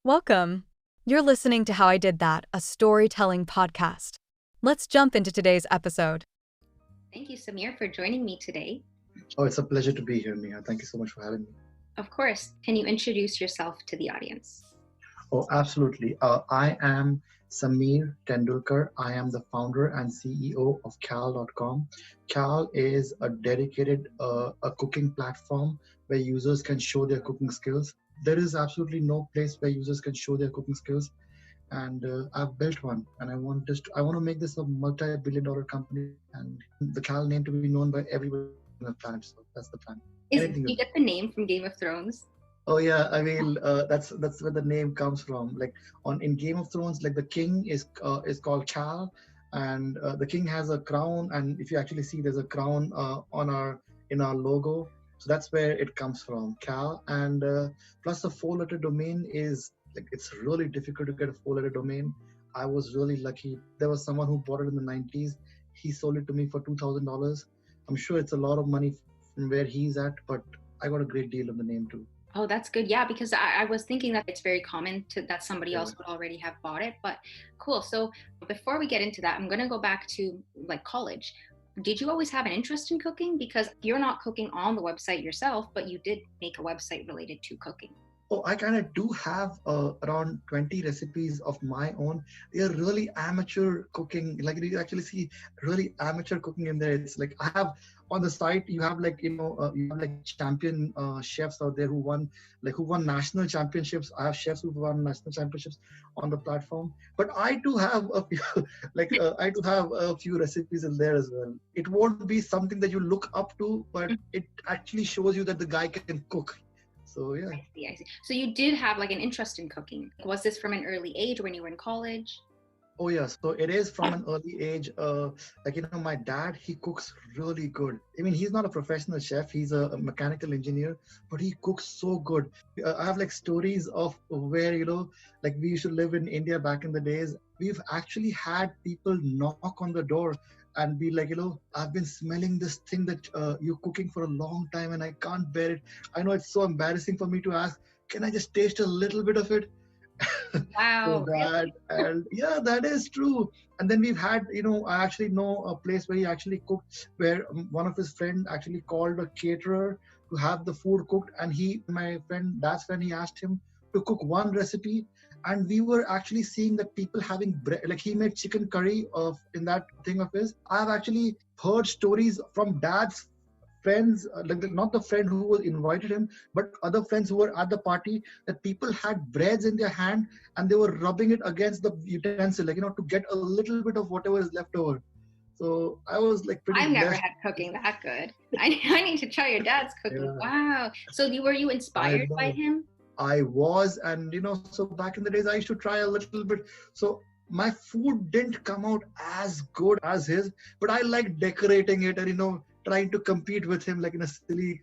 Welcome. You're listening to How I Did That, a storytelling podcast. Let's jump into today's episode. Thank you, Samir, for joining me today. Oh, it's a pleasure to be here, Neha. Thank you so much for having me. Of course. Can you introduce yourself to the audience? Oh, absolutely. I am Samir Tendulkar. I am the founder and CEO of Khal.com. Khal is a dedicated a cooking platform where users can show their cooking skills. There is absolutely no place where users can show their cooking skills, and I've built one. And I want to make this a multi-billion-dollar company, and the Khal name to be known by everybody on the planet. So that's the plan. Did you get the name from Game of Thrones? Oh yeah, I mean that's where the name comes from. Like in Game of Thrones, like the king is called Khal, and the king has a crown. And if you actually see, there's a crown in our logo. So that's where it comes from, Khal. And plus the 4-letter domain is like it's really difficult to get a 4-letter domain. I was really lucky. There was someone who bought it in the 90s. He sold it to me for $2,000. I'm sure it's a lot of money from where he's at, but I got a great deal on the name too. Oh, that's good. Yeah, because I was thinking that it's very common that somebody else would already have bought it. But cool. So before we get into that, I'm going to go back to like college. Did you always have an interest in cooking? Because you're not cooking on the website yourself, but you did make a website related to cooking. Oh, I kind of do have around 20 recipes of my own. They are really amateur cooking. Like you actually see really amateur cooking in there. It's like I have on the site, you have like, you have like champion chefs out there who won national championships. I have chefs who won national championships on the platform. But I do have a few, I do have a few recipes in there as well. It won't be something that you look up to, but it actually shows you that the guy can cook. So yeah. I see. So you did have like an interest in cooking. Was this from an early age when you were in college? Oh yeah, so it is from an early age. My dad, he cooks really good. I mean, he's not a professional chef. He's a mechanical engineer, but he cooks so good. I have like stories of where, like we used to live in India back in the days. We've actually had people knock on the door and be like, I've been smelling this thing that you're cooking for a long time and I can't bear it. I know it's so embarrassing for me to ask, can I just taste a little bit of it? Wow. Really? And yeah, that is true. And then we've had, I actually know a place where he actually cooked, where one of his friends actually called a caterer to have the food cooked. And dad's friend, he asked him to cook one recipe. And we were actually seeing that people having bread, like he made chicken curry in that thing of his. I've actually heard stories from dad's friends, not the friend who invited him, but other friends who were at the party, that people had breads in their hand and they were rubbing it against the utensil, to get a little bit of whatever is left over. So I was like pretty I've never blessed. had cooking that good. I need to try your dad's cooking. Yeah. Wow. So were you inspired by him? I was, and so back in the days I used to try a little bit. So my food didn't come out as good as his, but I like decorating it and trying to compete with him like in a silly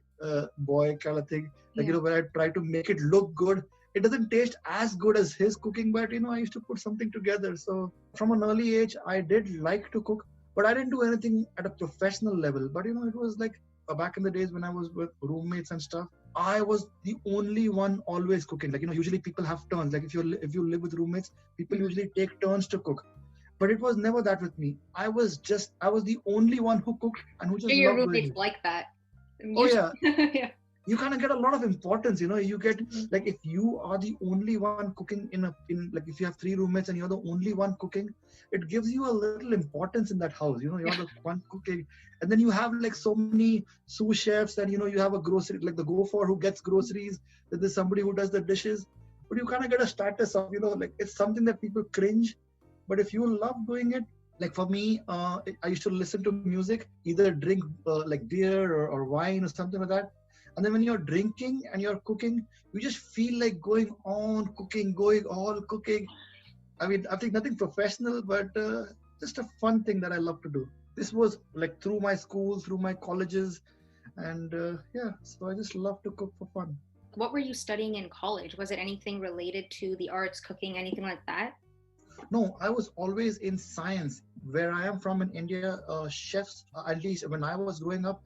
boy kind of thing. Like, where I try to make it look good. It doesn't taste as good as his cooking, but I used to put something together. So from an early age, I did like to cook, but I didn't do anything at a professional level. But it was like back in the days when I was with roommates and stuff, I was the only one always cooking. Like, usually people have turns. Like if you live with roommates, people usually take turns to cook. But it was never that with me. I was the only one who cooked and who just your loved roommates doing it. Like that. Oh yeah. Yeah. You kind of get a lot of importance, you get like if you are the only one cooking in like if you have 3 roommates and you're the only one cooking, it gives you a little importance in that house. You're the one cooking, and then you have like so many sous chefs, and you have a grocery, like the go-for who gets groceries, then there's somebody who does the dishes, but you kind of get a status of like it's something that people cringe. But if you love doing it, like for me, I used to listen to music, either drink like beer or wine or something like that. And then when you're drinking and you're cooking, you just feel like going on cooking. I mean, I think nothing professional, but just a fun thing that I love to do. This was like through my school, through my colleges. And yeah, so I just love to cook for fun. What were you studying in college? Was it anything related to the arts, cooking, anything like that? No, I was always in science. Where I am from in India, chefs, at least when I was growing up,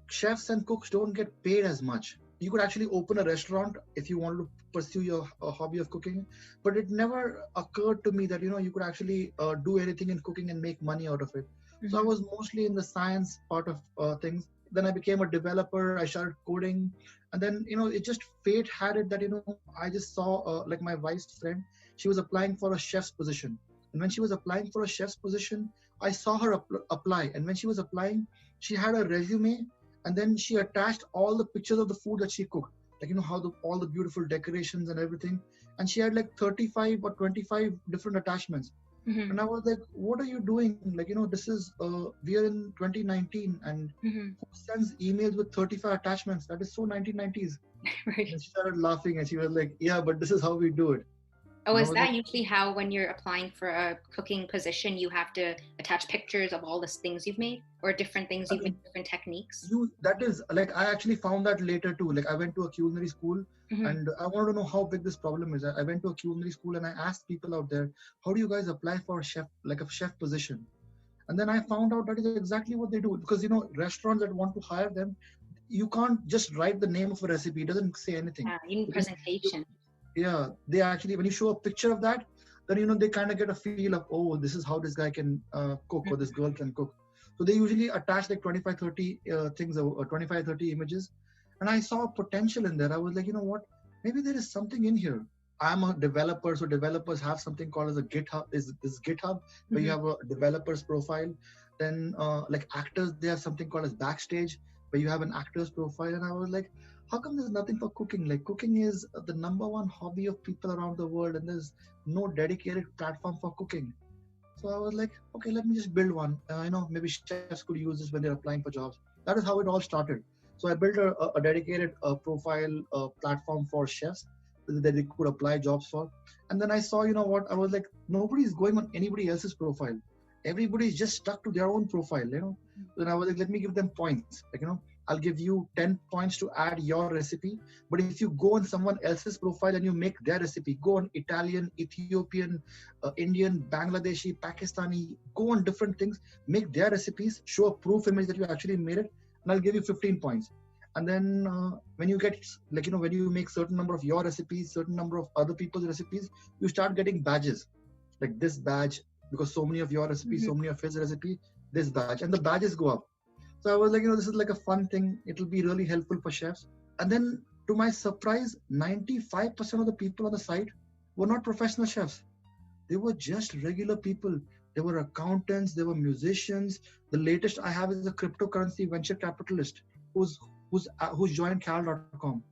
chefs and cooks don't get paid as much. You could actually open a restaurant if you wanted to pursue your hobby of cooking, but it never occurred to me that you could actually do anything in cooking and make money out of it. So I Mm-hmm. was mostly in the science part of things. Then I became a developer. I started coding, and then it just fate had it that I just saw like my wife's friend. She was applying for a chef's position, and when she was applying for a chef's position, I saw her apply. And when she was applying, she had a resume, and then she attached all the pictures of the food that she cooked, like how all the beautiful decorations and everything. And she had like 35 or 25 different attachments. Mm-hmm. And I was like, what are you doing? Like, this is we are in 2019, and Mm-hmm. who sends emails with 35 attachments? That is so 1990s. Right. And she started laughing, and she was like, yeah, but this is how we do it. Oh, And I is was that like, usually how, when you're applying for a cooking position, you have to attach pictures of all the things you've made or different things I you've made, mean, different techniques? you that is like, I actually found that later too. Like, I went to a culinary school, Mm-hmm. and I wanted to know how big this problem is. I went to a culinary school, and I asked people out there, how do you guys apply for a chef, like a chef position? And then I found out that is exactly what they do, because restaurants that want to hire them, you can't just write the name of a recipe. It doesn't say anything. Yeah, you need Because presentation. yeah, they actually, when you show a picture of that, then they kind of get a feel of, oh, this is how this guy can cook, or this girl can cook. So they usually attach like 25 30 things, or 25 30 images. And I saw potential in there. I was like, you know what, maybe there is something in here. I'm a developer, so developers have something called as a GitHub. Is this GitHub where you Mm-hmm. have a developer's profile? Then like actors, they have something called as Backstage, where you have an actor's profile. And I was like, how come there's nothing for cooking? Like, cooking is the number one hobby of people around the world, and there's no dedicated platform for cooking. So I was like, okay, let me just build one. Maybe chefs could use this when they're applying for jobs. That is how it all started. So I built a dedicated profile platform for chefs that they could apply jobs for. And then I saw, what, I was like, nobody's going on anybody else's profile. Everybody's just stuck to their own profile. Then I was like, let me give them points. Like, I'll give you 10 points to add your recipe. But if you go on someone else's profile and you make their recipe, go on Italian, Ethiopian, Indian, Bangladeshi, Pakistani, go on different things, make their recipes, show a proof image that you actually made it, and I'll give you 15 points. And then when you get, like, when you make certain number of your recipes, certain number of other people's recipes, you start getting badges, like this badge, because so many of your recipes, Mm-hmm. so many of his recipe, this badge, and the badges go up. So I was like, this is like a fun thing. It'll be really helpful for chefs. And then to my surprise, 95% of the people on the site were not professional chefs. They were just regular people. They were accountants, they were musicians. The latest I have is a cryptocurrency venture capitalist who's joined Khal.com.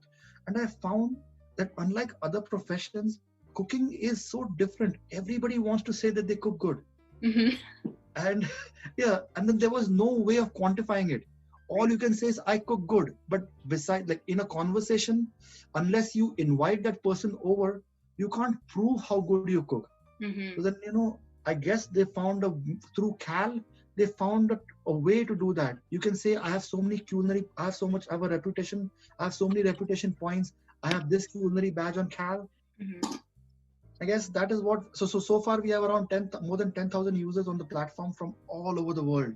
And I found that unlike other professions, cooking is so different. Everybody wants to say that they cook good. Mm-hmm. And yeah, and then there was no way of quantifying it. All you can say is I cook good, but beside, like, in a conversation, unless you invite that person over, you can't prove how good you cook. So Mm-hmm. then, I guess they found through Cal, they found a way to do that. You can say, I have so many culinary, I have a reputation, I have so many reputation points, I have this culinary badge on Cal. Mm-hmm. I guess that is what. So far we have around more than 10,000 users on the platform from all over the world,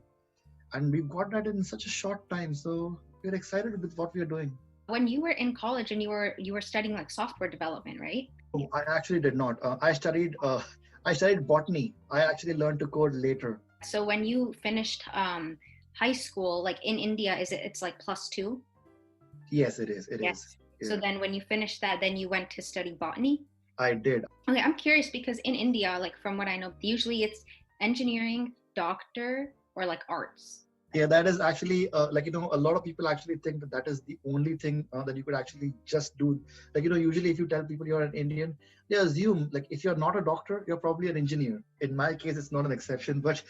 and we've got that in such a short time. So we're excited with what we are doing. When you were in college and you were studying like software development, right? Oh, I actually did not. I studied botany. I actually learned to code later. So when you finished high school, like in India, it's like +2? Yes, it is. It is. Yes. So Yeah, then when you finished that, then you went to study botany? I did. Okay, I'm curious because in India, like from what I know, usually it's engineering, doctor, or like arts. Yeah, that is actually like, a lot of people actually think that that is the only thing that you could actually just do. Like, usually if you tell people you're an Indian, they assume, like, if you're not a doctor, you're probably an engineer. In my case, it's not an exception, but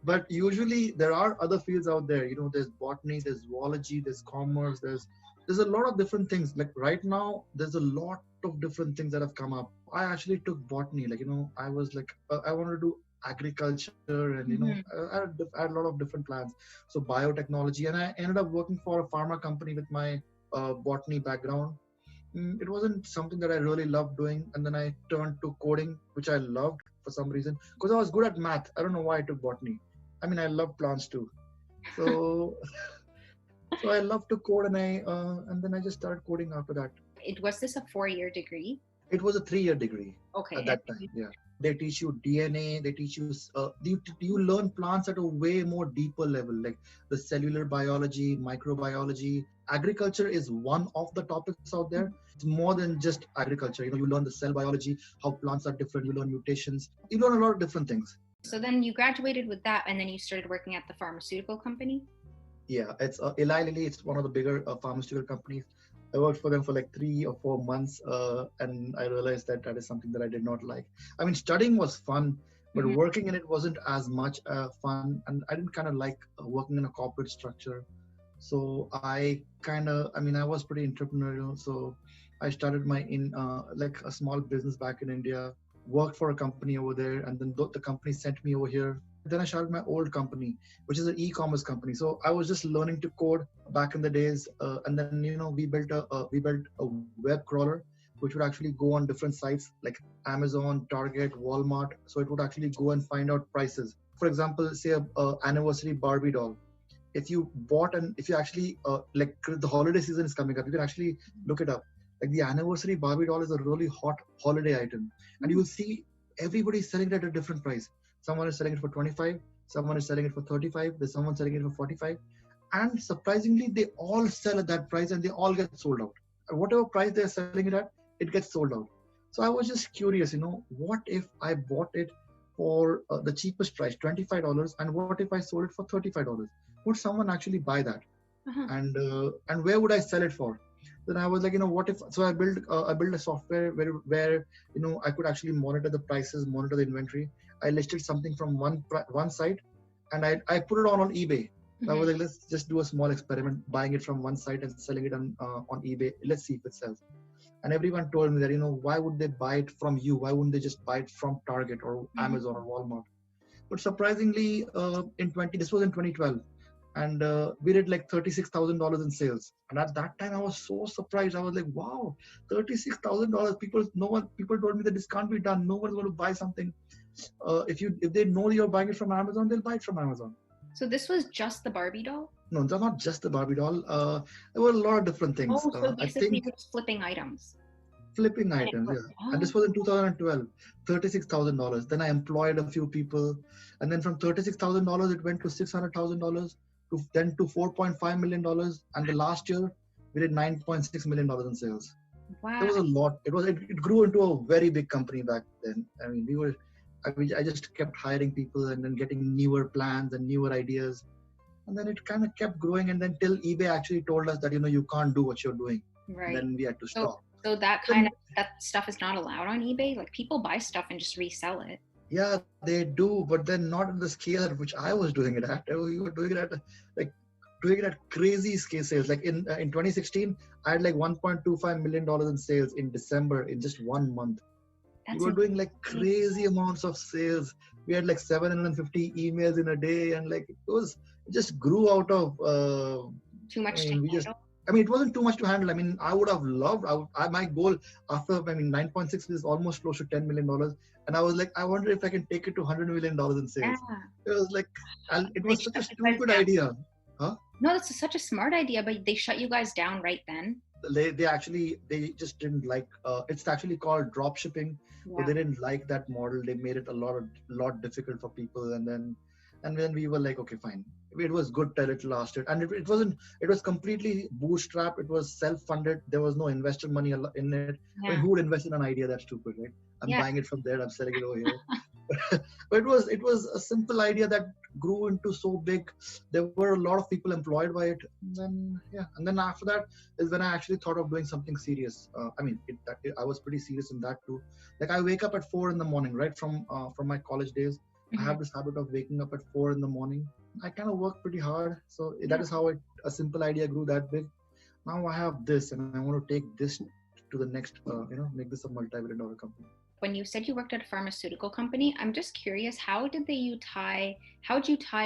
but usually there are other fields out there. There's botany, there's zoology, there's commerce, there's a lot of different things. Like right now, there's a lot of different things that have come up. I actually took botany. Like, I was like, I wanted to do agriculture, and Mhm. I had a lot of different plans. So biotechnology, and I ended up working for a pharma company with my botany background. It wasn't something that I really loved doing, and then I turned to coding, which I loved for some reason because I was good at math. I don't know why I took botany. I mean, I love plants too. So so I love to code, and then I just started coding after that. It was this a 4-year degree? It was a 3-year degree at Okay. that time. Yeah, they teach you DNA. They teach you. You learn plants at a way more deeper level, like the cellular biology, microbiology. Agriculture is one of the topics out there. It's more than just agriculture. You learn the cell biology, how plants are different. You learn mutations. You learn a lot of different things. So then you graduated with that, and then you started working at the pharmaceutical company? Yeah, it's Eli Lilly. It's one of the bigger pharmaceutical companies. I worked for them for like 3 or 4 months, and I realized that that is something that I did not like. I mean, studying was fun, but Mhm. working in it wasn't as much fun, and I didn't kind of like working in a corporate structure. So I was pretty entrepreneurial. So I started my in like a small business back in India, worked for a company over there, and then the company sent me over here. Then I started my old company, which is an e-commerce company. So I was just learning to code back in the days, and then we built a web crawler, which would actually go on different sites like Amazon, Target, Walmart. So it would actually go and find out prices. For example, say a anniversary Barbie doll. If you actually like the holiday season is coming up, you can actually look it up. Like the anniversary Barbie doll is a really hot holiday item, and you will see everybody selling it at a different price. Someone is selling it for 25, someone is selling it for 35, there's someone selling it for 45, and surprisingly they all sell at that price and they all get sold out. And whatever price they're selling it at, it gets sold out. So I was just curious, what if I bought it for the cheapest price, $25, and what if I sold it for $35? Would someone actually buy that? Uh-huh. And where would I sell it for? Then I was like, what if? So I built a software where I could actually monitor the prices, monitor the inventory. I listed something from one site, and I put it on eBay. I was Mhm. like, let's just do a small experiment, buying it from one site and selling it on eBay. Let's see if it sells. And everyone told me that why would they buy it from you? Why wouldn't they just buy it from Target or Mhm. Amazon or Walmart? But surprisingly, this was in 2012, and we did like $36,000 in sales. And at that time, I was so surprised. I was like, "Wow, $36,000! People told me that this can't be done. No one's going to buy something. If they know you're buying it from Amazon, they'll buy it from Amazon." So this was just the Barbie doll? No, they're not just the Barbie doll. There were a lot of different things. Oh, so I basically think you're just flipping items. flipping And it items, worked. yeah. And Oh, this was in 2012, $36,000. Then I employed a few people, and then from $36,000 it went to $600,000, to $4.5 million, and the last year we did $9.6 million in sales. It wow. was a lot. It grew into a very big company back then. I mean, I just kept hiring people and then getting newer plans and newer ideas, and then it kind of kept growing. And then till eBay actually told us that you can't do what you're doing, and Right. then we had to So stop. so that kind Then of that stuff is not allowed on eBay? Like people buy stuff and just resell it. yeah, they do, but then not at the scale at which I was doing it at. We were doing it at like doing it at crazy scale sales. Like in 2016, I had like $1.25 million in sales in December in just 1 month. We That's were doing like insane. crazy amounts of sales. We had like 750 emails in a day, and like it just grew out of. Too I much to mean, we just. handle. I mean, it wasn't too much to handle. I mean, I would have loved. My goal after 9.6 is almost close to $10 million, and I was like, I wonder if I can take it to $100 million in Yeah. sales. It was like, and it They was such a shut you guys stupid down. idea. Huh? No, that's such a smart idea, but they shut you guys down right then. They just didn't like it's actually called drop shipping, but Yeah. they didn't like that model. They made it a lot difficult for people, and then we were like, okay, fine. It was good till it lasted, and it wasn't. It was completely bootstrap. It was self-funded. There was no investor money in it. I mean, Yeah. who would invest in an idea that's stupid, right? I'm Yeah. buying it from there. I'm selling it over here. But it was a simple idea that grew into so big. There were a lot of people employed by it. And then after that is when I actually thought of doing something serious. I was pretty serious in that too. Like I wake up at 4 in the morning, right from my college days. I Mhm. have this habit of waking up at 4 in the morning. I kind of work pretty hard, so that Yeah. is how a simple idea grew that big. Now I have this, and I want to take this to the next. Make this a multi-billion-dollar company. When you said you worked at a pharmaceutical company, I'm just curious, how did you tie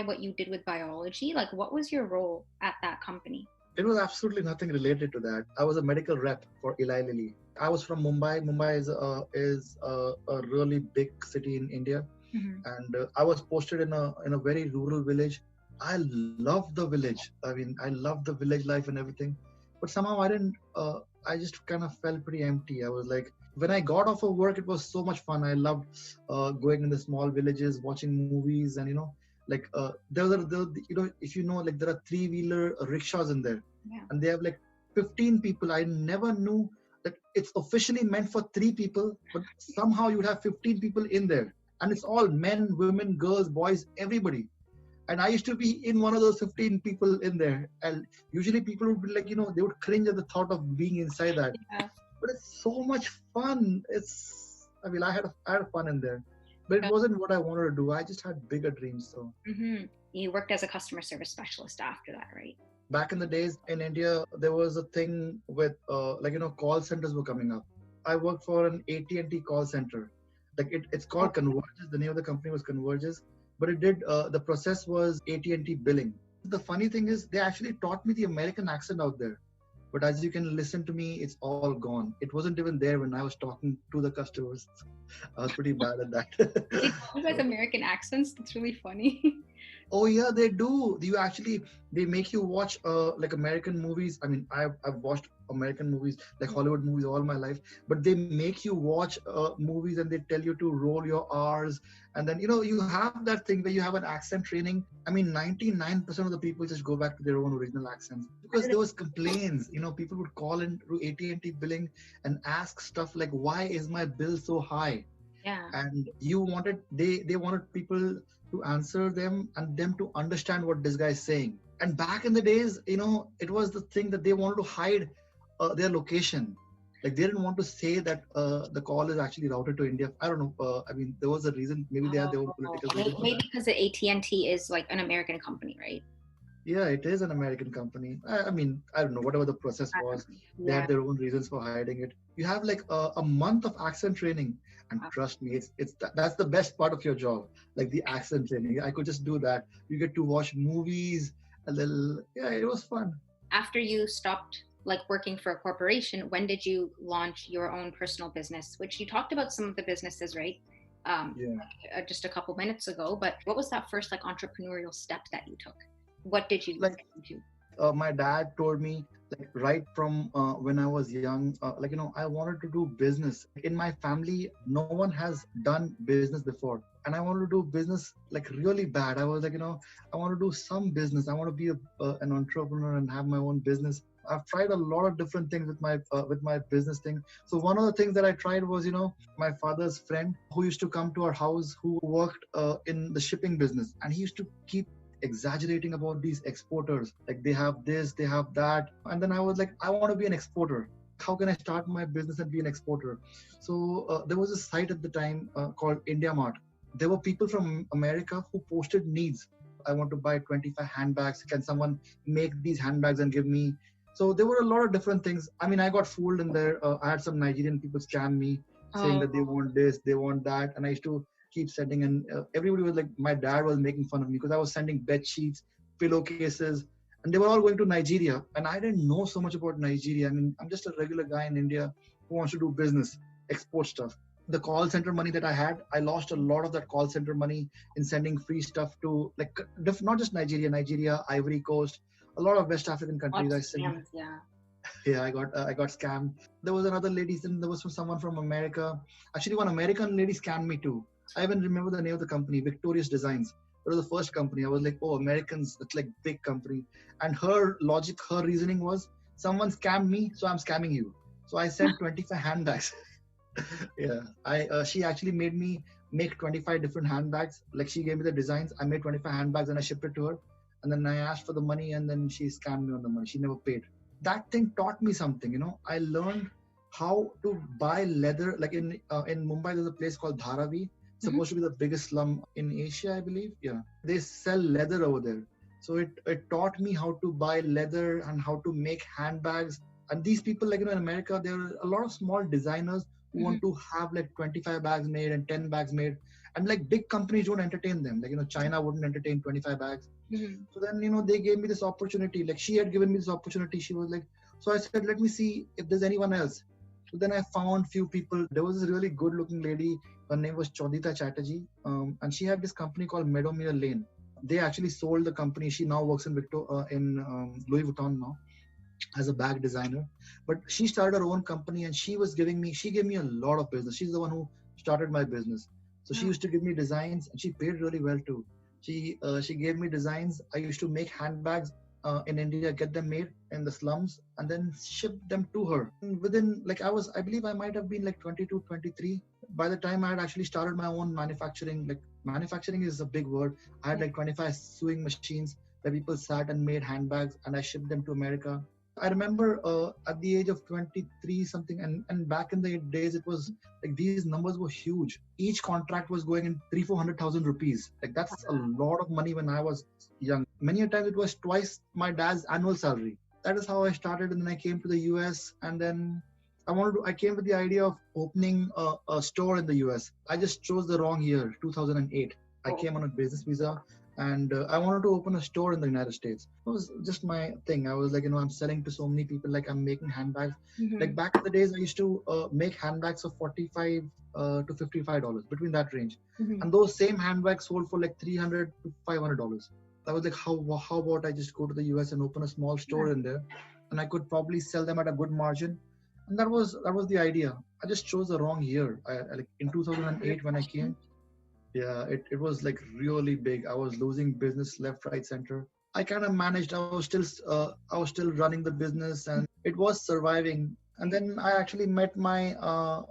what you did with biology? Like, what was your role at that company? It was absolutely nothing related to that. I was a medical rep for Eli Lilly. I was from Mumbai. Mumbai is a really big city in India, Mm-hmm. and I was posted in a very rural village. I love the village. I mean, I love the village life and everything, but somehow I didn't. I just kind of felt pretty empty. I was like, when I got off of work, it was so much fun. I loved going in the small villages, watching movies, and like if you know, like there are three-wheeler rickshaws in there, Yeah. and they have like 15 people. I never knew that it's officially meant for three people, but somehow you would have 15 people in there, and it's all men, women, girls, boys, everybody. And I used to be in one of those 15 people in there, and usually people would be like, they would cringe at the thought of being inside that. Yeah. But it's so much fun. I mean, I had fun in there, but it wasn't what I wanted to do. I just had bigger dreams. So Mm-hmm. You worked as a customer service specialist after that, right? back in the days in India, there was a thing with call centers were coming up. I worked for an AT&T call center. Like it's called Converges. The name of the company was Converges, but it did the process was AT&T billing. The funny thing is they actually taught me the American accent out there. But as you can listen to me, it's all gone. It wasn't even there when I was talking to the customers. I was pretty bad at that. They talk with American accents. That's really funny. Oh yeah, they do. They make you watch like American movies. I mean, I've watched American movies, like Hollywood movies, all my life. But they make you watch movies and they tell you to roll your R's, and then you have that thing where you have an accent training. I mean, 99% of the people just go back to their own original accents because there was complaints. People would call in through AT&T billing and ask stuff like, "Why is my bill so high?" Yeah. And they wanted people to answer them and them to understand what this guy is saying. And back in the days, it was the thing that they wanted to hide their location. Like they didn't want to say that the call is actually routed to India. I don't know. I mean, there was a reason. Maybe they had their own political reason for Maybe that. because the AT&T is like an American company, right? Yeah, it is an American company. I mean, I don't know, whatever the process was, they had their own reasons for hiding it. You have like a month of accent training, and trust me, that's the best part of your job, like the accent training. I could just do that. You get to watch movies a little. Yeah, it was fun. After you stopped like working for a corporation, when did you launch your own personal business? Which you talked about some of the businesses, right? Yeah. Just a couple minutes ago. But what was that first like entrepreneurial step that you took? What did you Like do? my dad told me, like right from when I was young, I wanted to do business. In my family, no one has done business before, and I wanted to do business like really bad. I was like, I want to do some business. I want to be an entrepreneur and have my own business. I've tried a lot of different things with my business thing. So one of the things that I tried was, my father's friend who used to come to our house, who worked in the shipping business, and he used to keep exaggerating about these exporters, like they have this, they have that. And then I was like, I want to be an exporter. How can I start my business and be an exporter? So there was a site at the time called India Mart. There were people from America who posted needs. I want to buy 25 handbags. Can someone make these handbags and give me? So there were a lot of different things. I mean, I got fooled in there. I had some Nigerian people scam me, saying that they want this, they want that, and I used to keep sending, and everybody was like, my dad was making fun of me because I was sending bed sheets, pillowcases, and they were all going to Nigeria, and I didn't know so much about Nigeria. I mean, I'm just a regular guy in India who wants to do business, export stuff. The call center money that I had, I lost a lot of that call center money in sending free stuff to like not just Nigeria, Ivory Coast, a lot of West African countries. I sent. Yeah, I got scammed. There was another lady, then there was someone from America. Actually, one American lady scammed me too. I even remember the name of the company, Victorious Designs. It was the first company. I was like, oh, Americans, that's like big company. And her logic, her reasoning was, someone scammed me, so I'm scamming you. So I sent 25 handbags. Yeah, she actually made me make 25 different handbags. Like she gave me the designs. I made 25 handbags and I shipped it to her. And then I asked for the money, and then she scammed me on the money. She never paid. That thing taught me something. I learned how to buy leather. Like in Mumbai, there's a place called Dharavi. Supposed to be the biggest slum in Asia, I believe. Yeah, they sell leather over there. So it taught me how to buy leather and how to make handbags. And these people, like in America, there are a lot of small designers who want to have like 25 bags made and 10 bags made. And like big companies don't entertain them. Like, China wouldn't entertain 25 bags. So then, they gave me this opportunity. Like she had given me this opportunity. She was like, so I said, let me see if there's anyone else. So then I found few people. There was this really good looking lady. Her name was Chodita Chatterjee. And she had this company called Meadowmere Lane. They actually sold the company. She now works in Louis Vuitton now as a bag designer. But she started her own company and she gave me a lot of business. She's the one who started my business. So she used to give me designs and she paid really well too. She gave me designs. I used to make handbags in India, get them made in the slums, and then ship them to her. And within, like, I believe I might have been like 22, 23. By the time I had actually started my own manufacturing, like, manufacturing is a big word. I had like 25 sewing machines where people sat and made handbags, and I shipped them to America. I remember at the age of 23 something, and back in the days, it was like these numbers were huge. Each contract was going in 300,000-400,000 rupees. Like that's a lot of money when I was young. Many a times it was twice my dad's annual salary. That is how I started, and then I came to the US, and then I came with the idea of opening a store in the US. I just chose the wrong year, 2008. I came on a business visa, and I wanted to open a store in the United States. It was just my thing. I was like, I'm selling to so many people, like I'm making handbags. Like back in the days, I used to make handbags of $45 to $55, between that range. And those same handbags sold for like $300 to $500. I was like, how about I just go to the US and open a small store in there, and I could probably sell them at a good margin. And that was the idea. I just chose the wrong year. Like in 2008 when I came, yeah, it was like really big. I was losing business left, right, center. I kind of managed. I was still running the business, and it was surviving. And then I actually met my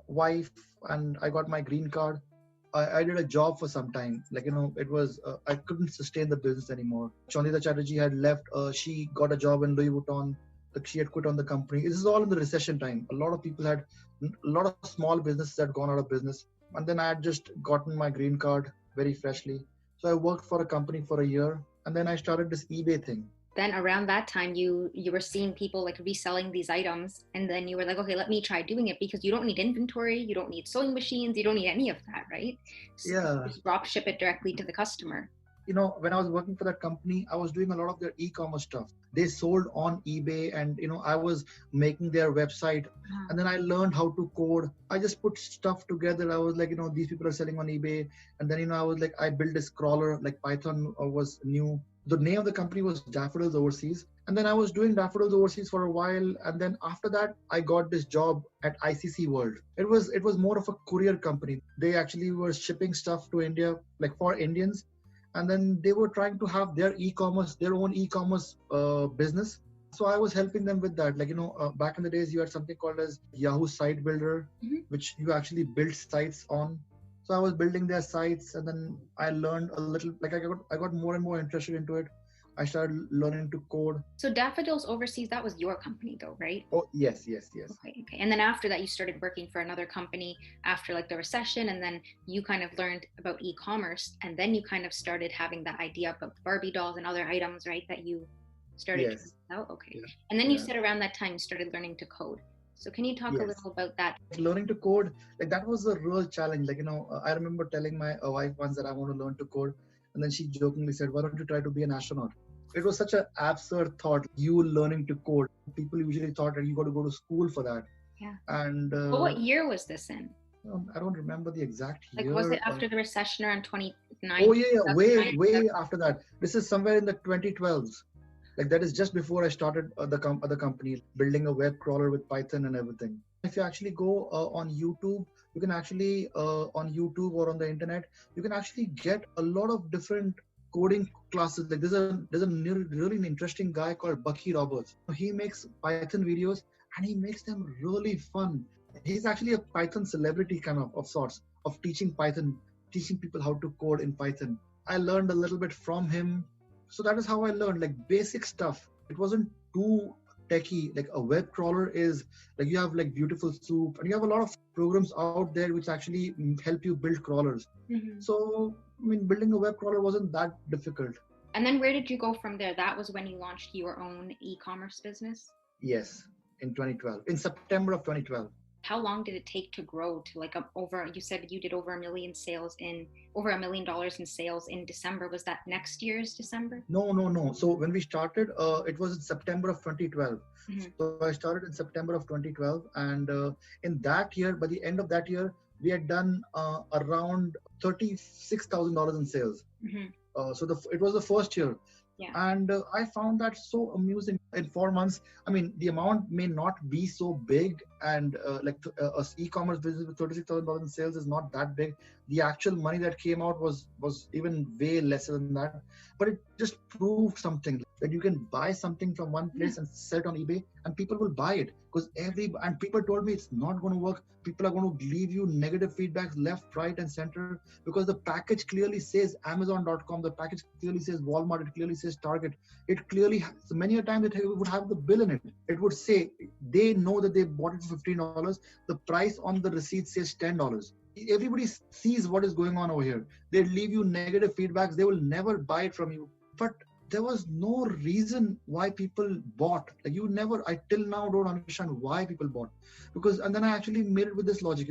wife, and I got my green card. I did a job for some time. Like, it was, I couldn't sustain the business anymore. Chandita Chatterjee had left. She got a job in Louis Vuitton. Like, she had quit on the company. This is all in the recession time. A lot of small businesses had gone out of business. And then I had just gotten my green card very freshly. So I worked for a company for a year. And then I started this eBay thing. Then around that time, you were seeing people like reselling these items, and then you were like, okay, let me try doing it, because you don't need inventory, you don't need sewing machines, you don't need any of that, right? So Yeah. just drop ship it directly to the customer. When I was working for that company, I was doing a lot of their e-commerce stuff. They sold on eBay, and I was making their website, and then I learned how to code. I just put stuff together. I was like, these people are selling on eBay, and then I was like, I built this crawler. Like Python was new. The name of the company was Daffodils Overseas, and then I was doing Daffodils Overseas for a while, and then after that, I got this job at ICC World. It was more of a courier company. They actually were shipping stuff to India, like for Indians. And then they were trying to have their own e-commerce business. So I was helping them with that. Like, back in the days, you had something called as Yahoo Site Builder, which you actually built sites on. So I was building their sites, and then I learned a little, like I got more and more interested into it. I started learning to code. So Daffodils Overseas, that was your company though, right? Oh, yes. Okay. And then after that, you started working for another company after like the recession, and then you kind of learned about e-commerce, and then you kind of started having that idea about Barbie dolls and other items, right? That you started to sell. Okay. Yeah. And then you said around that time you started learning to code. So can you talk a little about that? Learning to code, like that was a real challenge. Like, I remember telling my wife once that I want to learn to code. And then she jokingly said, why don't you try to be an astronaut? It was such an absurd thought, you learning to code. People usually thought that you got to go to school for that. Yeah. And but what year was this in? I don't remember the exact year. Like, was it after the recession around 29? Oh yeah, way after that. This is somewhere in the 2012s. Like that is just before I started the company, building a web crawler with Python and everything. If you actually go on YouTube, you can actually on YouTube or on the internet, you can actually get a lot of different coding classes. Like there's a really interesting guy called Bucky Roberts. He makes Python videos and he makes them really fun. He's actually a Python celebrity kind of sorts, of teaching Python, teaching people how to code in Python. I learned a little bit from him. So that is how I learned, like basic stuff. It wasn't too techie. Like a web crawler is like, you have like Beautiful Soup, and you have a lot of programs out there which actually help you build crawlers. So building a web crawler wasn't that difficult. And then where did you go from there? That was when you launched your own e-commerce business? Yes, in 2012, in September of 2012. How long did it take to grow to like you said you did over $1 million in sales in December. Was that next year's December? No. So when we started, it was in September of 2012. Mm-hmm. So I started in September of 2012, and in that year, by the end of that year, we had done around $36,000 in sales. Mm-hmm. So it was the first year. Yeah. And I found that so amusing. In 4 months, I mean, the amount may not be so big, and e-commerce business with $36,000 in sales is not that big. The actual money that came out was even way lesser than that. But it just proved something, that you can buy something from one place and sell it on eBay, and people will buy it, because and people told me it's not going to work. People are going to leave you negative feedbacks left, right, and center, because the package clearly says Amazon.com, the package clearly says Walmart, it clearly says Target. It clearly has, many a time it would have the bill in it. It would say they know that they bought it for $15. The price on the receipt says $10. Everybody sees what is going on over here. They leave you negative feedbacks. They will never buy it from you. But there was no reason why people bought. Like, I till now don't understand why people bought. And then I actually made it with this logic,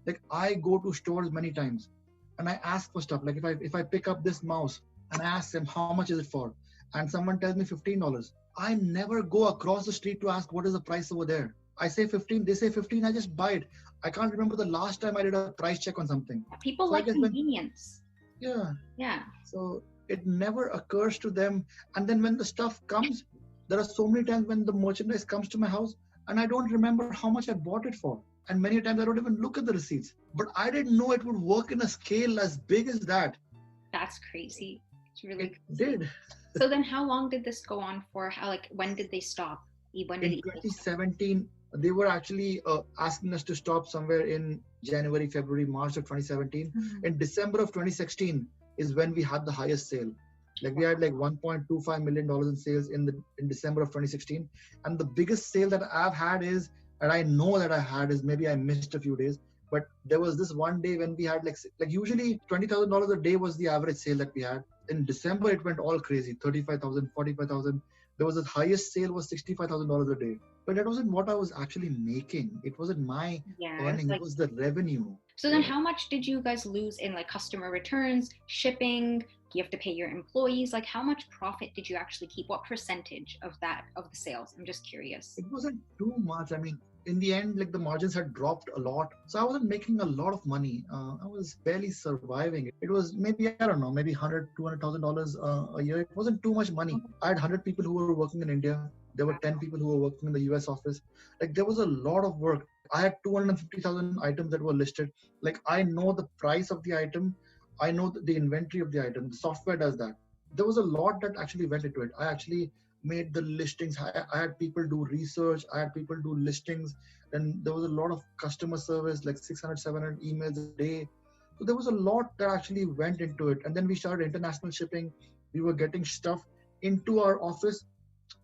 like I go to stores many times and I ask for stuff. Like if I pick up this mouse and I ask them, how much is it for? And someone tells me $15. I never go across the street to ask what is the price over there. I say 15, they say 15, I just buy it. I can't remember the last time I did a price check on something. People like convenience. Yeah. So it never occurs to them. And then when the stuff comes, there are so many times when the merchandise comes to my house and I don't remember how much I bought it for. And many times I don't even look at the receipts. But I didn't know it would work in a scale as big as that. That's crazy. It's really crazy. Did. So then how long did this go on for? When did they stop? In 2017, they were actually asking us to stop somewhere in January, February, March of 2017. Mm-hmm. In December of 2016 is when we had the highest sale. Like we had like $1.25 million in sales in December of 2016. And the biggest sale that I've had is, and I know that I had, is maybe I missed a few days, but there was this one day when we had like usually $20,000 a day was the average sale that we had. In December, it went all crazy, 35,000, 45,000. There was the highest sale was $65,000 a day. But that wasn't what I was actually making. It wasn't my earning, it was the revenue. So then how much did you guys lose in like customer returns, shipping? You have to pay your employees. Like how much profit did you actually keep? What percentage of the sales? I'm just curious. It wasn't too much. I mean, in the end, like the margins had dropped a lot. So I wasn't making a lot of money. I was barely surviving. It was maybe, I don't know, maybe $100,000, $200,000 a year. It wasn't too much money. I had 100 people who were working in India. There were 10 people who were working in the US office. Like there was a lot of work. I had 250,000 items that were listed. Like I know the price of the item. I know the inventory of the item. The software does that. There was a lot that actually went into it. I actually made the listings. I had people do research. I had people do listings. And there was a lot of customer service, like 600, 700 emails a day. So there was a lot that actually went into it. And then we started international shipping. We were getting stuff into our office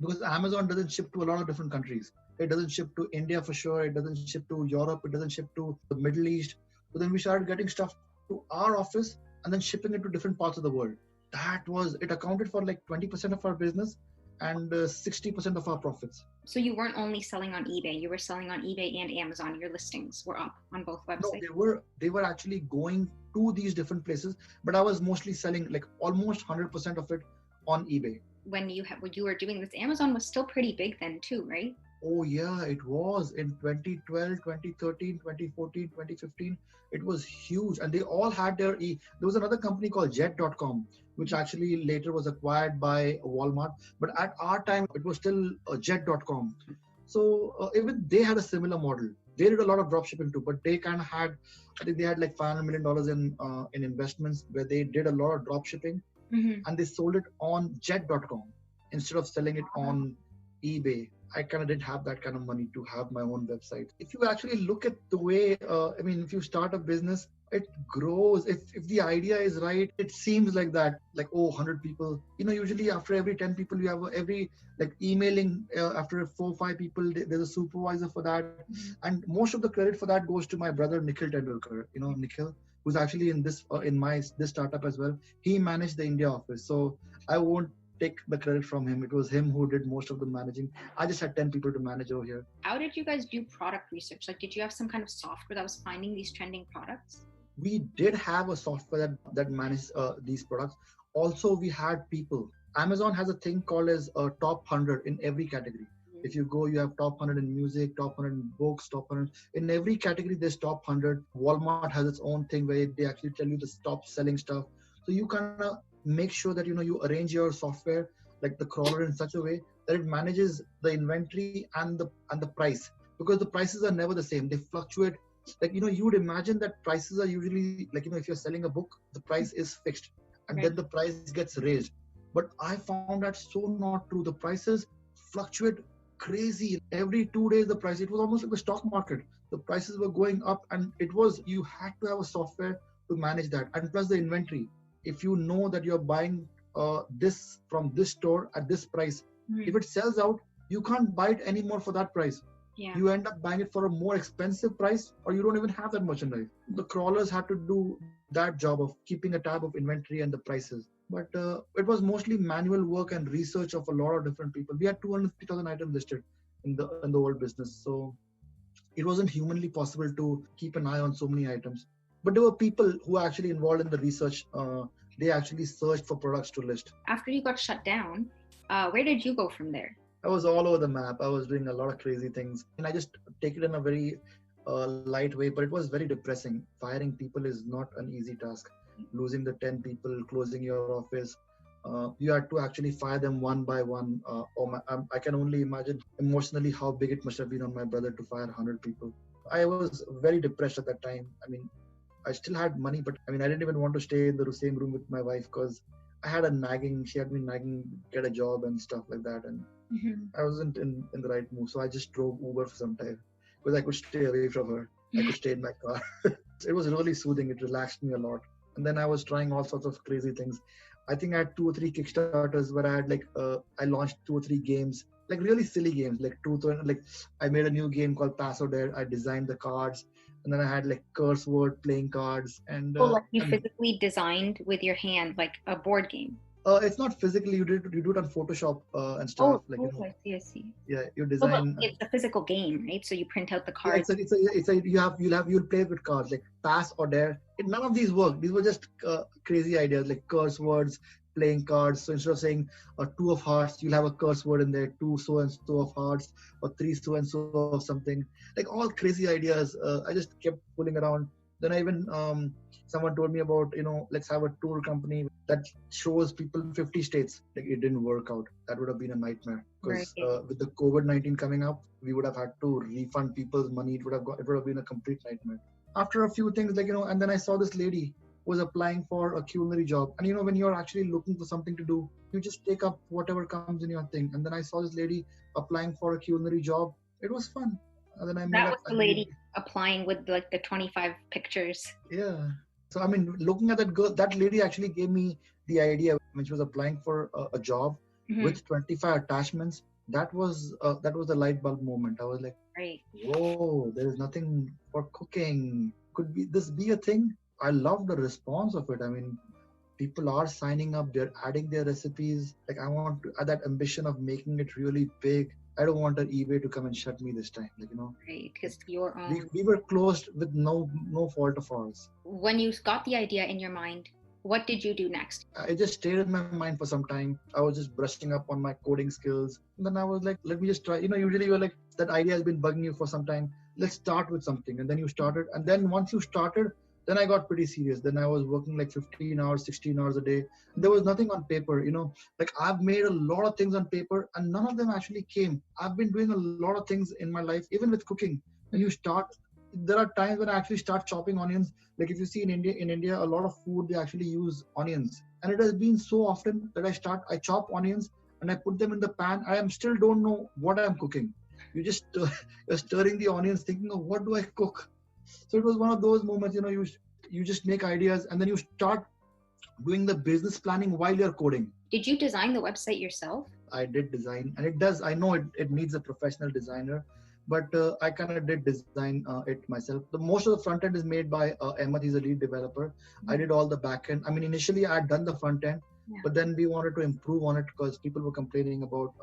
because Amazon doesn't ship to a lot of different countries. It doesn't ship to India for sure. It doesn't ship to Europe. It doesn't ship to the Middle East. So then we started getting stuff to our office and then shipping it to different parts of the world. It accounted for like 20% of our business and 60% of our profits. So you weren't only selling on eBay, you were selling on eBay and Amazon. Your listings were up on both websites. No, they were actually going to these different places, but I was mostly selling like almost 100% of it on eBay. When you were doing this, Amazon was still pretty big then too, right? Oh yeah, it was in 2012, 2013, 2014, 2015. It was huge. And they all had there was another company called Jet.com, which actually later was acquired by Walmart. But at our time, it was still Jet.com. So even they had a similar model. They did a lot of drop shipping too, but they kind of had, I think they had like $500 million in investments where they did a lot of drop shipping. Mm-hmm. And they sold it on Jet.com instead of selling it on eBay. I kind of didn't have that kind of money to have my own website. If you actually look at the way, if you start a business, it grows. If the idea is right, it seems like that, like, 100 people. Usually after every 10 people, you have emailing after 4 or 5 people, there's a supervisor for that. And most of the credit for that goes to my brother, Nikhil Tendulkar, Nikhil, who's actually in this startup as well. He managed the India office. So I won't take the credit from him. It was him who did most of the managing. I just had 10 people to manage over here. How did you guys do product research? Like, did you have some kind of software that was finding these trending products? We did have a software that managed these products. Also, we had people. Amazon has a thing called as top 100 in every category. If you go, you have top 100 in music, top 100 in books, top 100. In every category, there's top 100. Walmart has its own thing where they actually tell you the top selling stuff. So you kind of make sure that, you arrange your software, like the crawler, in such a way that it manages the inventory and the price. Because the prices are never the same. They fluctuate. Like, you would imagine that prices are usually, like, if you're selling a book, the price is fixed and then the price gets raised. But I found that so not true. The prices fluctuate crazy. Every 2 days, the price, it was almost like a stock market. The prices were going up, and you had to have a software to manage that. And plus the inventory. If you know that you're buying this from this store at this price, if it sells out, you can't buy it anymore for that price. Yeah. You end up buying it for a more expensive price, or you don't even have that merchandise. The crawlers had to do that job of keeping a tab of inventory and the prices. But it was mostly manual work and research of a lot of different people. We had 250,000 items listed in the whole business, so it wasn't humanly possible to keep an eye on so many items. But there were people who were actually involved in the research. They actually searched for products to list. After you got shut down, where did you go from there? I was all over the map. I was doing a lot of crazy things, and I just take it in a very light way, but it was very depressing. Firing people is not an easy task. Losing the 10 people, closing your office, you had to actually fire them one by one. I can only imagine emotionally how big it must have been on my brother to fire 100 people. I was very depressed at that time. I mean, I still had money, but I didn't even want to stay in the same room with my wife because I had she had me nagging, get a job and stuff like that. And I wasn't in the right mood. So I just drove Uber for some time because I could stay away from her. I could stay in my car. It was really soothing. It relaxed me a lot. And then I was trying all sorts of crazy things. I think I had 2 or 3 Kickstarters where I had I launched 2 or 3 games, like really silly games, like I made a new game called Pass or Dare. I designed the cards. And then I had curse word playing cards. And you physically designed with your hand, like a board game? It's not physically. You do it on Photoshop and stuff. I see. Yeah, you design. It's a physical game, right? So you print out the cards. Yeah, you'll play with cards like Pass or Dare. None of these work. These were just crazy ideas like curse words, playing cards. So instead of saying 2 of hearts, you'll have a curse word in there, 2 so and so of hearts, or 3 so and so of something. Like all crazy ideas. I just kept fooling around. Then I even someone told me about, let's have a tour company that shows people in 50 states. Like it didn't work out. That would have been a nightmare because with the COVID-19 coming up, we would have had to refund people's money. It would have been a complete nightmare. After a few things, and then I saw this lady was applying for a culinary job. And when you're actually looking for something to do, you just take up whatever comes in your thing. And then I saw this lady applying for a culinary job. It was fun. And then that was the lady applying with the 25 pictures. Yeah. So looking at that girl, that lady actually gave me the idea when she was applying for a job with 25 attachments. That was the light bulb moment. I was like, right. Whoa, there is nothing for cooking. Could this be a thing? I love the response of it. People are signing up. They're adding their recipes. I want to add that ambition of making it really big. I don't want eBay to come and shut me this time. Right, because your own. We were closed with no fault of ours. When you got the idea in your mind, what did you do next? It just stayed in my mind for some time. I was just brushing up on my coding skills. And then I was like, let me just try. Usually you're like, that idea has been bugging you for some time. Let's start with something. And then you started. And then once you started, then I got pretty serious. Then I was working 15 hours, 16 hours a day. There was nothing on paper, I've made a lot of things on paper and none of them actually came. I've been doing a lot of things in my life, even with cooking. When you start, there are times when I actually start chopping onions. Like if you see in India, a lot of food, they actually use onions. And it has been so often that I chop onions and I put them in the pan. I still don't know what I'm cooking. You're stirring the onions thinking of what do I cook? So it was one of those moments, you just make ideas and then you start doing the business planning while you're coding. Did you design the website yourself? I did design, and I know it needs a professional designer, but I kind of did design it myself. Most of the front end is made by Ahmed. He's a lead developer. I did all the back end. Initially I had done the front end, Yeah. But then we wanted to improve on it because people were complaining about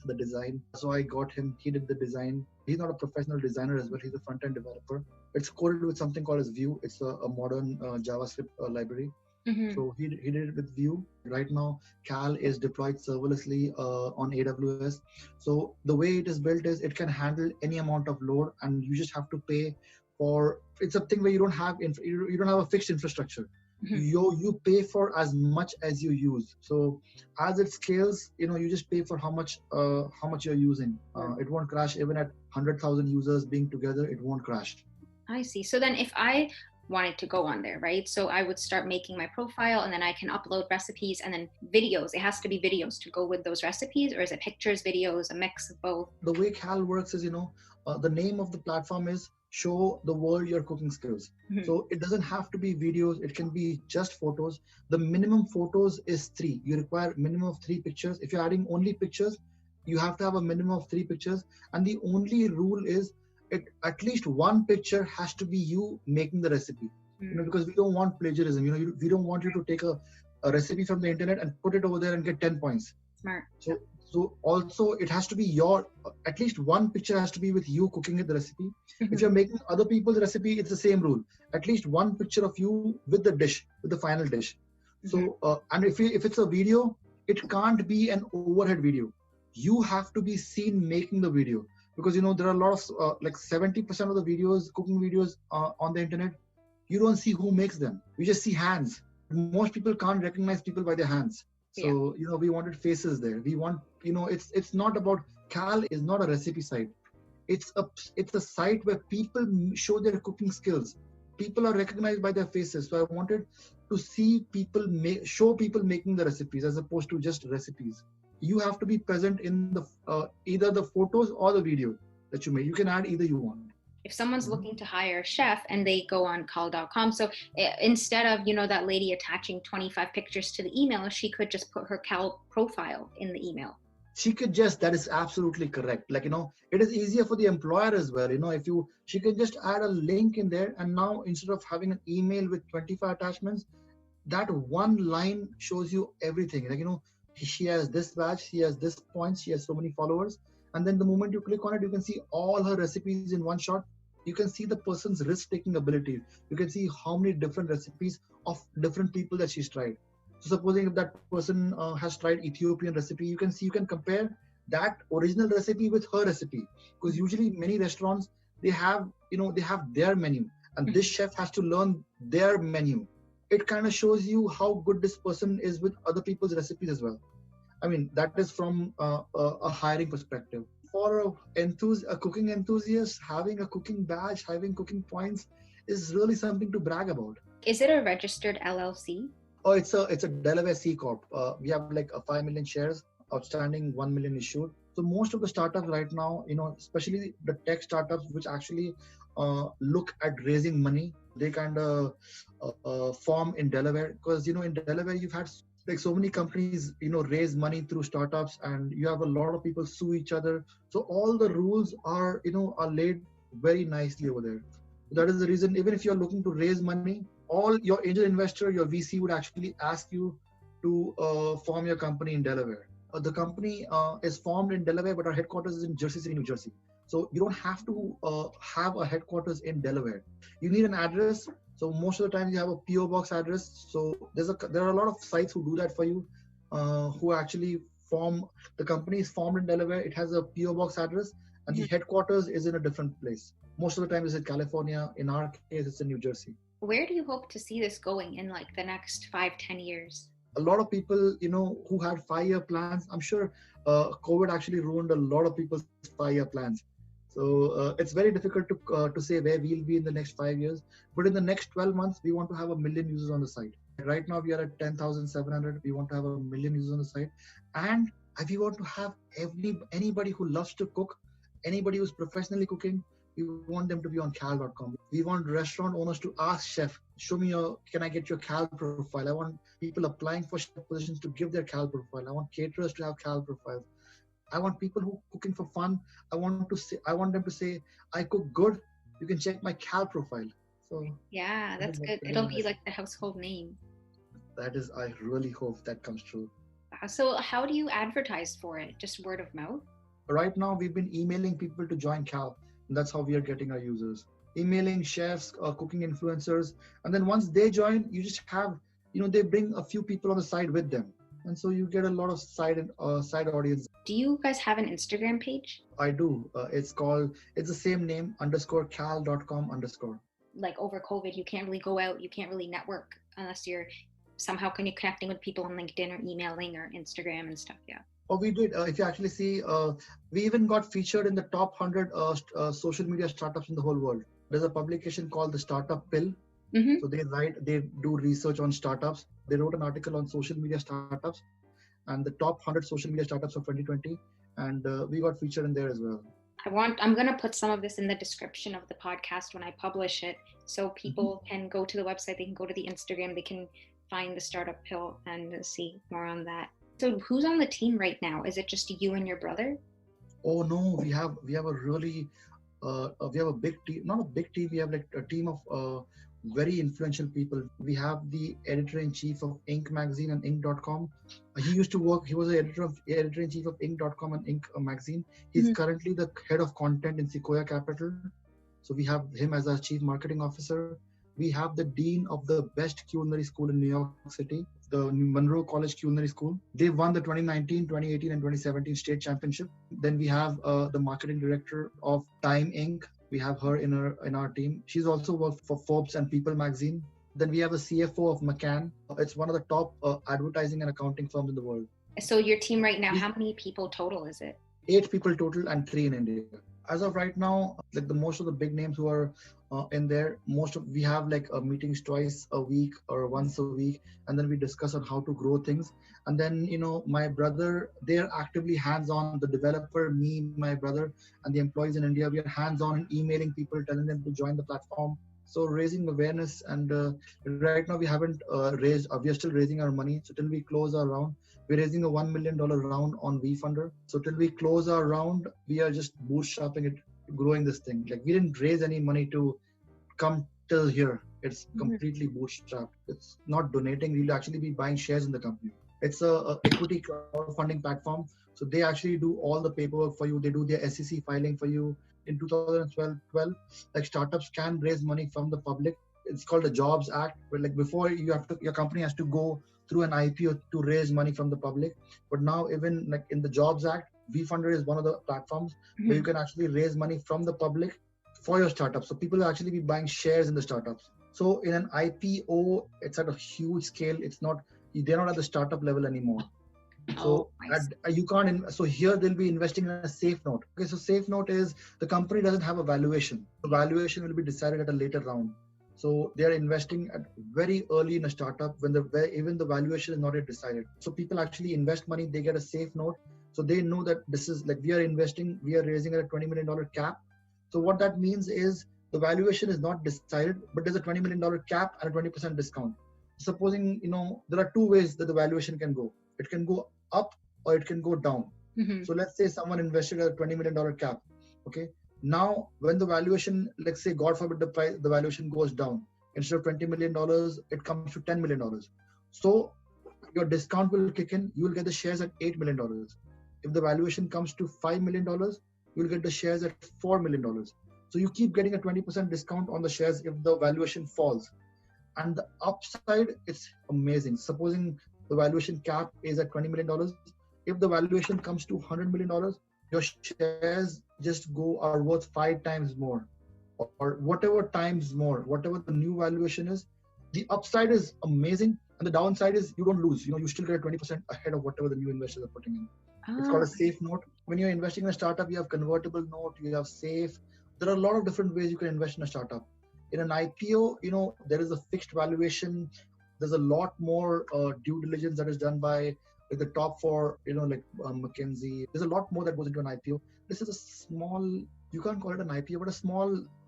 the design. So I got him. He did the design. He's not a professional designer as well. He's a front-end developer. It's coded with something called as Vue. It's a modern JavaScript library. Mm-hmm. So he did it with Vue. Right now, Khal is deployed serverlessly on AWS. So the way it is built is it can handle any amount of load, and you just have to pay for. It's a thing where you don't have you don't have a fixed infrastructure. Mm-hmm. You pay for as much as you use. So as it scales, you just pay for how much you're using. It won't crash even at 100,000 users being together. It won't crash. I see. So then if I wanted to go on there, right? So I would start making my profile and then I can upload recipes and then videos. It has to be videos to go with those recipes, or is it pictures, videos, a mix of both? The way Khal works is, the name of the platform is show the world your cooking skills. Mm-hmm. So it doesn't have to be videos. It can be just photos. The minimum photos is 3. You require minimum of 3 pictures. If you're adding only pictures, you have to have a minimum of 3 pictures. And the only rule is at least one picture has to be you making the recipe. Because we don't want plagiarism. We don't want you to take a recipe from the internet and put it over there and get 10 points. Smart. So also it has to be at least one picture has to be with you cooking the recipe. Mm-hmm. If you're making other people's recipe, it's the same rule. At least one picture of you with the dish, with the final dish. Mm-hmm. So and if it's a video, it can't be an overhead video. You have to be seen making the video, because there are a lot of like 70% of the videos, cooking videos on the internet, you don't see who makes them. You just see hands. Most people can't recognize people by their hands. So we wanted faces there. We want it's not about. Khal is not a recipe site. It's a site where people show their cooking skills. People are recognized by their faces. So I wanted to see people show people making the recipes as opposed to just recipes. You have to be present in the either the photos or the video that you make. You can add either you want. If someone's looking to hire a chef and they go on khal.com, so instead of that lady attaching 25 pictures to the email, she could just put her Khal profile in the email. That is absolutely correct. It is easier for the employer as well. She can just add a link in there, and now instead of having an email with 25 attachments, that one line shows you everything. She has this badge, she has this points, she has so many followers. And then the moment you click on it, you can see all her recipes in one shot. You can see the person's risk-taking ability. You can see how many different recipes of different people that she's tried. So supposing if that person has tried Ethiopian recipe, you can compare that original recipe with her recipe. Because usually many restaurants, they have their menu, and this chef has to learn their menu. It kind of shows you how good this person is with other people's recipes as well. I mean, that is from a hiring perspective. For a cooking enthusiast, having a cooking badge, having cooking points is really something to brag about. Is it a registered LLC? Oh, it's a Delaware C Corp. We have like 5 million shares outstanding, 1 million issued. So most of the startups right now, especially the tech startups, which actually look at raising money, they kind of form in Delaware, because in Delaware you've had like so many companies raise money through startups, and you have a lot of people sue each other. So all the rules are laid very nicely over there. That is the reason, even if you're looking to raise money, all your angel investor, your VC would actually ask you to form your company in Delaware. The company is formed in Delaware, but our headquarters is in Jersey City, New Jersey. So you don't have to have a headquarters in Delaware. You need an address. So most of the time you have a PO box address. So there are a lot of sites who do that for you, who actually form. The company is formed in Delaware. It has a PO box address, and the headquarters is in a different place. Most of the time it's in California. In our case, it's in New Jersey. Where do you hope to see this going in like the next 5-10 years? A lot of people, who had 5-year plans, I'm sure COVID actually ruined a lot of people's 5-year plans. So it's very difficult to say where we'll be in the next 5 years. But in the next 12 months, we want to have 1 million users on the site. Right now, we are at 10,700. We want to have 1 million users on the site. And we want to have anybody who loves to cook, anybody who's professionally cooking, we want them to be on khal.com. We want restaurant owners to ask chef, can I get your Khal profile? I want people applying for chef positions to give their Khal profile. I want caterers to have Khal profiles. I want people who are cooking for fun. I want them to say, I cook good. You can check my Khal profile. So yeah, that's good. It'll be like the household name. That is, I really hope that comes true. So how do you advertise for it? Just word of mouth? Right now, we've been emailing people to join Khal. And that's how we are getting our users. Emailing chefs, cooking influencers. And then once they join, you just have, they bring a few people on the side with them. And so you get a lot of side audience. Do you guys have an Instagram page? I do. It's the same name, _khal.com_. Like over COVID, you can't really go out, you can't really network unless you're somehow connecting with people on LinkedIn or emailing or Instagram and stuff. Yeah. Oh, we did. If you actually see, we even got featured in the top 100 social media startups in the whole world. There's a publication called the Startup Pill. Mm-hmm. So they do research on startups. They wrote an article on social media startups and the top 100 social media startups of 2020. And we got featured in there as well. I'm going to put some of this in the description of the podcast when I publish it. So people can go to the website, they can go to the Instagram, they can find the Startup Pill and see more on that. So who's on the team right now? Is it just you and your brother? Oh no, we have a really we have a big team, not a big team. We have like a team of very influential people. We have the editor-in-chief of Inc. magazine and Inc.com. He used to work. He was the editor-in-chief of Inc.com and Inc. magazine. He's currently the head of content in Sequoia Capital. So we have him as our chief marketing officer. We have the dean of the best culinary school in New York City, the Monroe College Culinary School. They won the 2019, 2018, and 2017 state championship. Then we have the marketing director of Time Inc. We have her in our team. She's also worked for Forbes and People magazine. Then we have a CFO of McCann. It's one of the top advertising and accounting firms in the world. So your team right now, how many people total is it? 8 people total and 3 in India. As of right now, like most of the big names who are in there, we have like meetings twice a week or once a week, and then we discuss on how to grow things. And then my brother, they're actively hands-on. The developer, me, my brother, and the employees in India, we are hands-on and emailing people, telling them to join the platform. So raising awareness, and right now we haven't raised. We are still raising our money. So till we close our round, we're raising a $1 million round on WeFunder. So till we close our round, we are just bootstrapping it, growing this thing. Like we didn't raise any money to come till here. It's completely bootstrapped. It's not donating. We'll actually be buying shares in the company. It's a equity crowdfunding platform. So they actually do all the paperwork for you. They do their SEC filing for you. In 2012, like startups can raise money from the public. It's called the Jobs Act, where like before your company has to go through an IPO to raise money from the public. But now even like in the Jobs Act, WeFunder is one of the platforms where you can actually raise money from the public for your startup. So people will actually be buying shares in the startups. So in an IPO, it's at a huge scale. They're not at the startup level anymore. So you can't. So here they'll be investing in a safe note. Okay, so safe note is the company doesn't have a valuation. The valuation will be decided at a later round. So they are investing at very early in a startup when even the valuation is not yet decided. So people actually invest money. They get a safe note. So they know that this is like we are raising at a $20 million cap. So what that means is the valuation is not decided, but there's a $20 million cap and a 20% discount. Supposing there are two ways that the valuation can go. It can go up or it can go down. So let's say someone invested at a $20 million cap. Okay. Now, when the valuation, let's say, God forbid, the valuation goes down. Instead of $20 million, it comes to $10 million. So your discount will kick in. You will get the shares at $8 million. If the valuation comes to $5 million, you will get the shares at $4 million. So you keep getting a 20% discount on the shares if the valuation falls. And the upside, it's amazing. Supposing the valuation cap is at $20 million. If the valuation comes to $100 million, your shares just are worth 5 times more or whatever times more, whatever the new valuation is. The upside is amazing. And the downside is you don't lose. You still get 20% ahead of whatever the new investors are putting in. It's called a safe note. When you're investing in a startup, you have convertible note, you have safe. There are a lot of different ways you can invest in a startup. In an IPO, there is a fixed valuation. There's a lot more due diligence that is done by the top 4, like McKinsey. There's a lot more that goes into an IPO. This is a small, you can't call it an IPO, but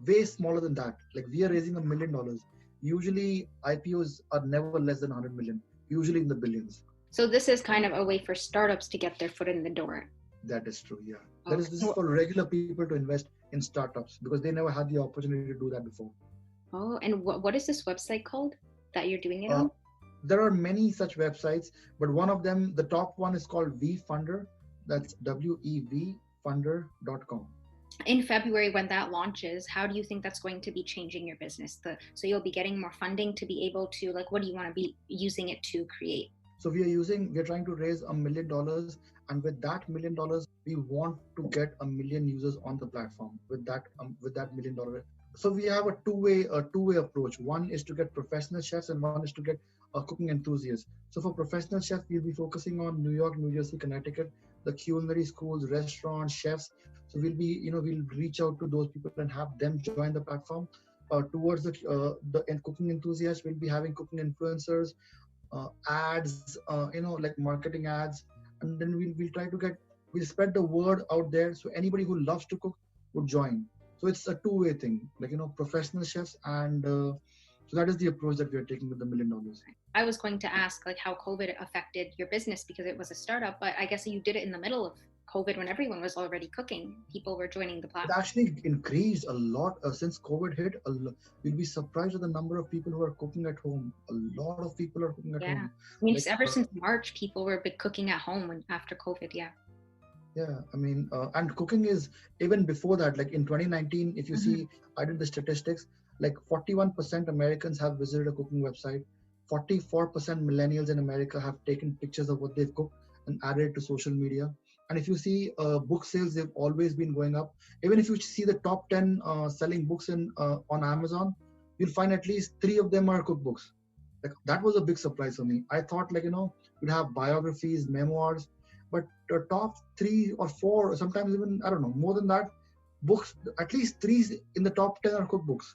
way smaller than that. Like we are raising $1 million. Usually IPOs are never less than 100 million, usually in the billions. So this is kind of a way for startups to get their foot in the door. That is true, yeah. This is for regular people to invest in startups because they never had the opportunity to do that before. Oh, and what is this website called that you're doing it on? there are many such websites, but one of them, the top one, is called VFunder. That's WEVfunder.com. In February, when that launches, how do you think that's going to be changing your business? So you'll be getting more funding to be able to, like, what do you want to be using it to create? So we're trying to raise $1 million, and with that $1 million, we want to get 1 million users on the platform with that $1 million. So we have a two-way approach. One is to get professional chefs, and one is to get cooking enthusiasts. So for professional chefs, we'll be focusing on New York, New Jersey, Connecticut, the culinary schools, restaurants, chefs. So we'll reach out to those people and have them join the platform. Towards the cooking enthusiasts, we'll be having cooking influencers, ads, like marketing ads, and then we'll spread the word out there. So anybody who loves to cook would join. So it's a two-way thing, like, professional chefs, and so that is the approach that we are taking with the $1 million. I was going to ask, like, how COVID affected your business because it was a startup, but I guess you did it in the middle of COVID when everyone was already cooking. People were joining the It platform. actually increased a lot since COVID hit. You'll be surprised at the number of people who are cooking at home. A lot of people are cooking at home. I mean, ever since March, people were cooking at home after COVID. Yeah, I mean, and cooking is even before that. Like in 2019, if you see, I did the statistics. Like 41% Americans have visited a cooking website. 44% millennials in America have taken pictures of what they've cooked and added it to social media. And if you see book sales, they've always been going up. Even if you see the top 10 selling books on Amazon, you'll find at least 3 of them are cookbooks. Like that was a big surprise for me. I thought, like, you'd have biographies, memoirs, but the top 3 or 4, or sometimes even, I don't know, more than that, books, at least 3 in the top 10 are cookbooks.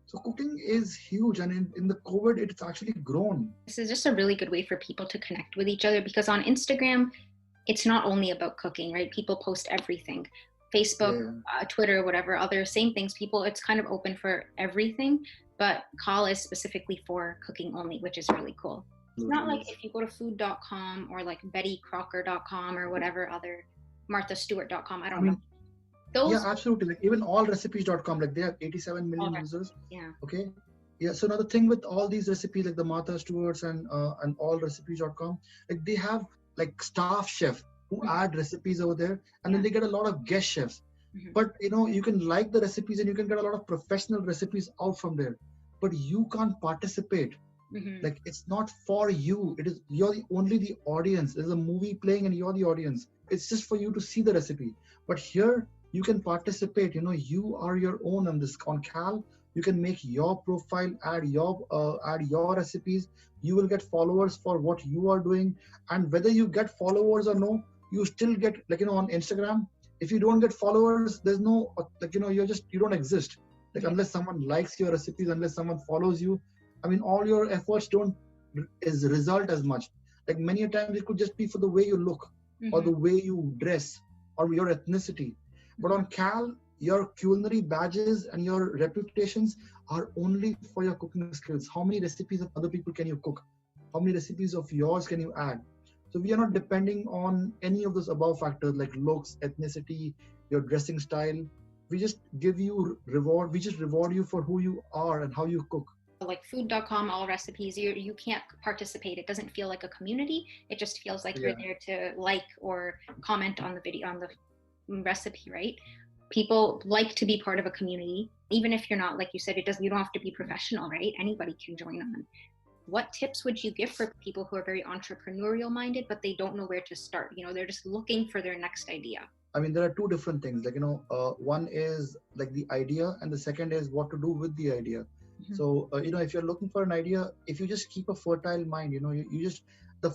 So cooking is huge, and in the COVID, it's actually grown. This is just a really good way for people to connect with each other, because on Instagram, it's not only about cooking, right? People post everything. Facebook, Twitter, whatever, other same things. People, it's kind of open for everything, but Khal is specifically for cooking only, which is really cool. It's not like if you go to food.com or like bettycrocker.com or whatever other marthastewart.com, I don't know. Yeah, absolutely. Like even allrecipes.com, like they have 87 million users. Yeah. Okay. Yeah. So now the thing with all these recipes, like the Martha Stewart's and allrecipes.com, like they have like staff chef who add recipes over there, and then they get a lot of guest chefs. But you can like the recipes and you can get a lot of professional recipes out from there, but you can't participate. Like it's not for you. You're only the audience. There's a movie playing and you're the audience. It's just for you to see the recipe. But here you can participate. You are your own on Khal. You can make your profile, add your recipes. You will get followers for what you are doing, and whether you get followers or no, you still get, like, on Instagram. If you don't get followers, there's no, like, you don't exist. Like unless someone likes your recipes, unless someone follows you, I mean, all your efforts don't result as much. Like many a times it could just be for the way you look or the way you dress or your ethnicity. But on Khal, your culinary badges and your reputations are only for your cooking skills. How many recipes of other people can you cook? How many recipes of yours can you add? So we are not depending on any of those above factors like looks, ethnicity, your dressing style. We just give you reward. We just reward you for who you are and how you cook. Like food.com, all recipes, you can't participate. It doesn't feel like a community. It just feels like you're there to like or comment on the video, on the recipe, right? People like to be part of a community, even if you're not, like you said, you don't have to be professional, right? Anybody can join on. What tips would you give for people who are very entrepreneurial minded, but they don't know where to start? They're just looking for their next idea. I mean, there are 2 different things. Like, one is like the idea, and the second is what to do with the idea. So, if you're looking for an idea, if you just keep a fertile mind, you just, the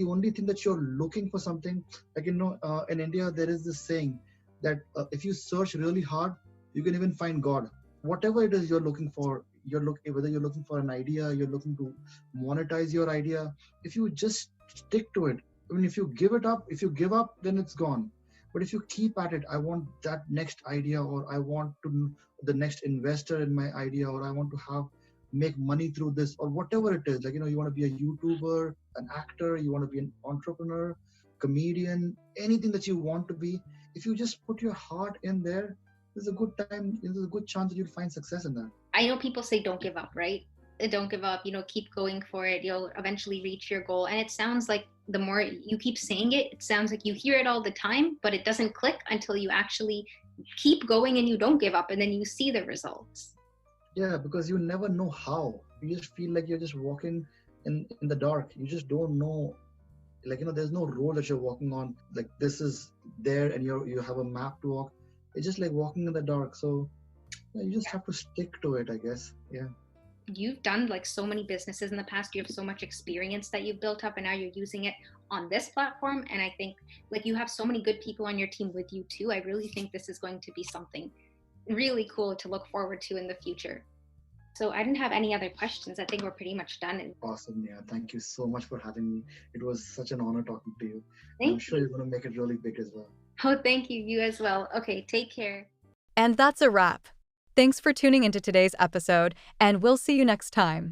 only thing that you're looking for something, like, in India, there is this saying that if you search really hard, you can even find God. Whatever it is you're looking for, whether you're looking for an idea, you're looking to monetize your idea, if you just stick to it, I mean, if you give up, then it's gone. But if you keep at it, I want that next idea, or I want to the next investor in my idea, or I want to make money through this, or whatever it is. Like, you want to be a YouTuber, an actor, you want to be an entrepreneur, comedian, anything that you want to be. If you just put your heart in there, there's a good chance that you'll find success in that. I know people say don't give up, right? Don't give up, keep going for it. You'll eventually reach your goal. And it sounds like the more you keep saying it, it sounds like you hear it all the time, but it doesn't click until you actually keep going and you don't give up and then you see the results. Yeah, because you never know how. You just feel like you're just walking in the dark. You just don't know. Like, there's no road that you're walking on. Like, this is there and you have a map to walk. It's just like walking in the dark. So yeah, you just have to stick to it, I guess. Yeah. You've done like so many businesses in the past. You have so much experience that you've built up and now you're using it on this platform. And I think like you have so many good people on your team with you too. I really think this is going to be something really cool to look forward to in the future. So I didn't have any other questions. I think we're pretty much done. Awesome. Yeah. Thank you so much for having me. It was such an honor talking to you. Thank I'm sure you. you're going to make it really big as well. Oh, thank you. You as well. Okay, take care. And that's a wrap. Thanks for tuning into today's episode, and we'll see you next time.